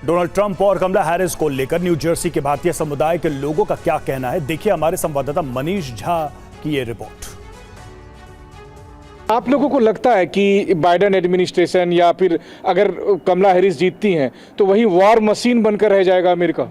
Donald Trump और कमला Harris को लेकर न्यू जर्सी के भारतीय समुदाय के लोगों का क्या कहना है, देखिए हमारे संवाददाता मनीष झा की ये रिपोर्ट। आप लोगों को लगता है कि बाइडेन एडमिनिस्ट्रेशन या फिर अगर कमला हैरिस जीतती हैं तो वही वॉर मशीन बनकर रह जाएगा अमेरिका?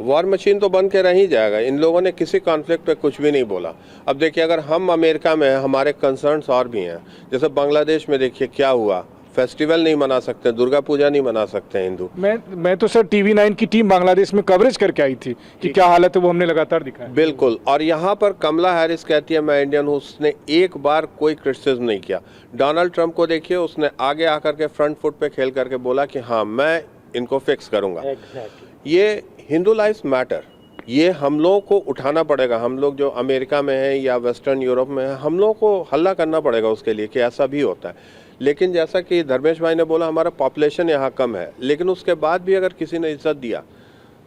वॉर मशीन तो बन के रह ही जाएगा। इन लोगों ने किसी कॉन्फ्लिक्ट पे कुछ भी नहीं बोला। अब देखिए, अगर हम अमेरिका में हैं, हमारे कंसर्न्स और भी हैं। जैसे बांग्लादेश में देखिए क्या हुआ, फेस्टिवल नहीं मना सकते, दुर्गा पूजा नहीं मना सकते हिंदू। मैं तो सर टीवी 9 की टीम बांग्लादेश में कवरेज करके आई थी कि क्या हालत है, वो हमने लगातार दिखाया। बिल्कुल। और यहाँ पर कमला हैरिस कहती है मैं इंडियन हूँ, उसने एक बार कोई क्रिटिसिज्म नहीं किया। डोनाल्ड ट्रंप को देखिए, उसने आगे आकर के फ्रंट फुट पे खेल करके बोला कि हाँ मैं इनको फिक्स करूँगा। ये हिंदू लाइव्स मैटर, ये हम लोगों को उठाना पड़ेगा। हम लोग जो अमेरिका में हैं या वेस्टर्न यूरोप में हैं, हम लोगों को हल्ला करना पड़ेगा उसके लिए कि ऐसा भी होता है। लेकिन जैसा कि धर्मेश भाई ने बोला, हमारा पॉपुलेशन यहाँ कम है, लेकिन उसके बाद भी अगर किसी ने इज्जत दिया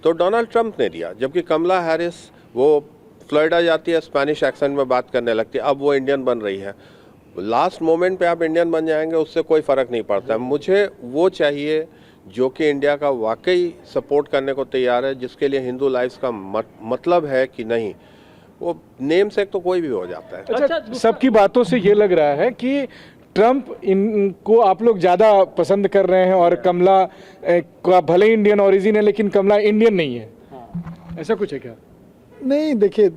तो डोनाल्ड ट्रंप ने दिया। जबकि कमला हैरिस वो फ्लोरिडा जाती है, स्पेनिश एक्सेंट में बात करने लगती है, अब वो इंडियन बन रही है। लास्ट मोमेंट पे आप इंडियन बन जाएंगे, उससे कोई फ़र्क नहीं पड़ता है। मुझे वो चाहिए जो कि इंडिया का वाकई सपोर्ट करने को तैयार है, जिसके लिए हिंदू लाइफ्स का मतलब है कि नहीं, वो नेम से तो कोई भी हो जाता है। अच्छा, सबकी बातों से ये लग रहा है कि ट्रंप इनको आप लोग ज़्यादा पसंद कर रहे हैं और कमला का भले इंडियन ओरिजिन है लेकिन कमला इंडियन नहीं है, ऐसा कुछ है क्या? नहीं, देखिए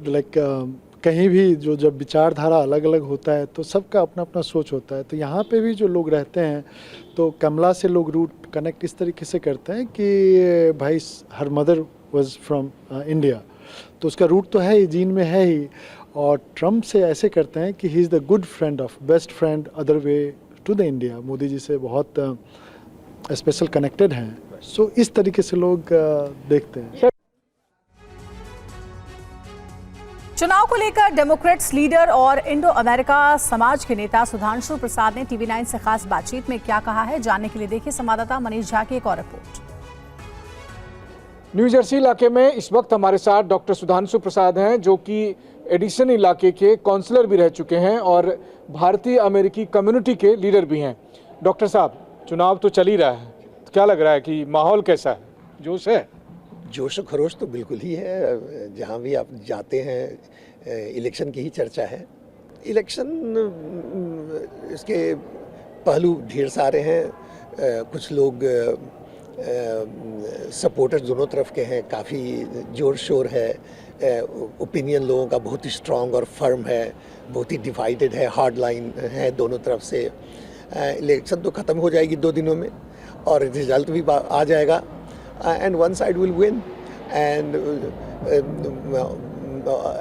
कहीं भी जो जब विचारधारा अलग अलग होता है तो सबका अपना अपना सोच होता है। तो यहाँ पे भी जो लोग रहते हैं तो कमला से लोग रूट कनेक्ट इस तरीके से करते हैं कि भाई her mother was from India, तो उसका रूट तो है ही, जीन में है ही। और ट्रम्प से ऐसे करते हैं कि he is the good friend of best friend other way to the India. Modi ji से बहुत स्पेशल कनेक्टेड हैं। सो इस तरीके से लोग देखते हैं। चुनाव को लेकर डेमोक्रेट्स लीडर और इंडो अमेरिका समाज के नेता सुधांशु प्रसाद ने टीवी 9 से खास बातचीत में क्या कहा है, जानने के लिए देखिए संवाददाता मनीष झा की एक और रिपोर्ट। न्यू जर्सी इलाके में इस वक्त हमारे साथ डॉक्टर सुधांशु प्रसाद हैं, जो कि एडिसन इलाके के काउंसलर भी रह चुके हैं और भारतीय अमेरिकी कम्युनिटी के लीडर भी हैं। डॉक्टर साहब, चुनाव तो चल ही रहा है, तो क्या लग रहा है कि माहौल कैसा है, जोश है? जोश खरोश तो बिल्कुल ही है। जहाँ भी आप जाते हैं इलेक्शन की ही चर्चा है। इलेक्शन इसके पहलू ढेर सारे हैं। कुछ लोग सपोर्टर्स दोनों तरफ के हैं, काफ़ी जोर शोर है। ओपिनियन लोगों का बहुत ही स्ट्रॉन्ग और फर्म है, बहुत ही डिवाइडेड है, हार्ड लाइन है दोनों तरफ से। इलेक्शन तो ख़त्म हो जाएगी 2 दिनों में और रिजल्ट भी आ जाएगा। And one side will win, and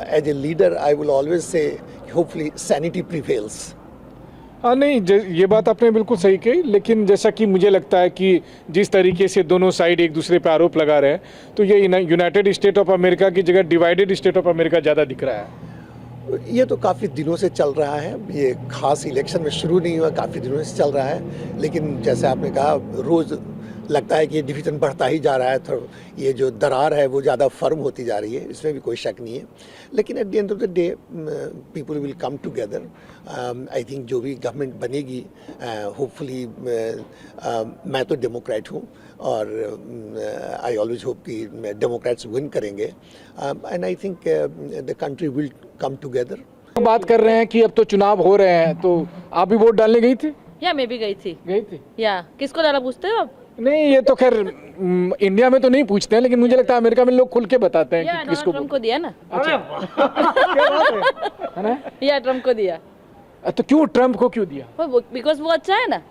as a leader I will always say hopefully sanity prevails. नहीं, ये बात आपने बिल्कुल सही कही, लेकिन जैसा कि मुझे लगता है कि जिस तरीके से दोनों साइड एक दूसरे पे आरोप लगा रहे हैं तो ये यूनाइटेड स्टेट ऑफ अमेरिका की जगह डिवाइडेड स्टेट ऑफ अमेरिका ज़्यादा दिख रहा है। ये तो काफ़ी दिनों से चल रहा है, ये खास इलेक्शन में शुरू नहीं हुआ, काफ़ी दिनों से चल रहा है। लेकिन जैसे आपने कहा, रोज़ लगता है कि ये डिवीज़न बढ़ता ही जा रहा है, तो ये जो दरार है वो ज़्यादा फर्म होती जा रही है, इसमें भी कोई शक नहीं है। लेकिन at the end of the day people will come together. I think जो भी गवर्नमेंट बनेगी, होपफुली मैं तो डेमोक्रेट हूँ और आई ऑलवेज होप कि डेमोक्रेट्स विन करेंगे, and I think the country will come together. बात कर रहे हैं कि अब तो चुनाव हो रहे हैं, तो आप भी वोट डालने गई थी? या मैं भी गई थी। या किसको डाला पूछते हो आप? नहीं, ये तो खैर इंडिया में तो नहीं पूछते हैं, लेकिन मुझे लगता है अमेरिका में लोग खुल के बताते हैं कि किसको। ट्रम्प को दिया ना। अच्छा। क्या बात है? या ट्रम्प को दिया। तो क्यों ट्रम्प को क्यों दिया? बिकॉज वो अच्छा है ना।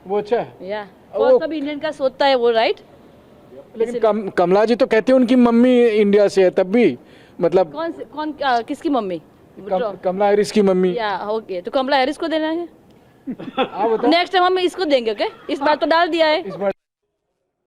वो अच्छा है, या वो सब इंडियन का सोचता है वो, राइट। लेकिन कमला जी तो कहते हैं उनकी मम्मी इंडिया से है, तब भी मतलब किसकी मम्मी? कमला हैरिस की मम्मी। या ओके, तो कमला हैरिस को देना है। नेक्स्ट टाइम हम इसको देंगे। ओके, इस बार तो डाल दिया है।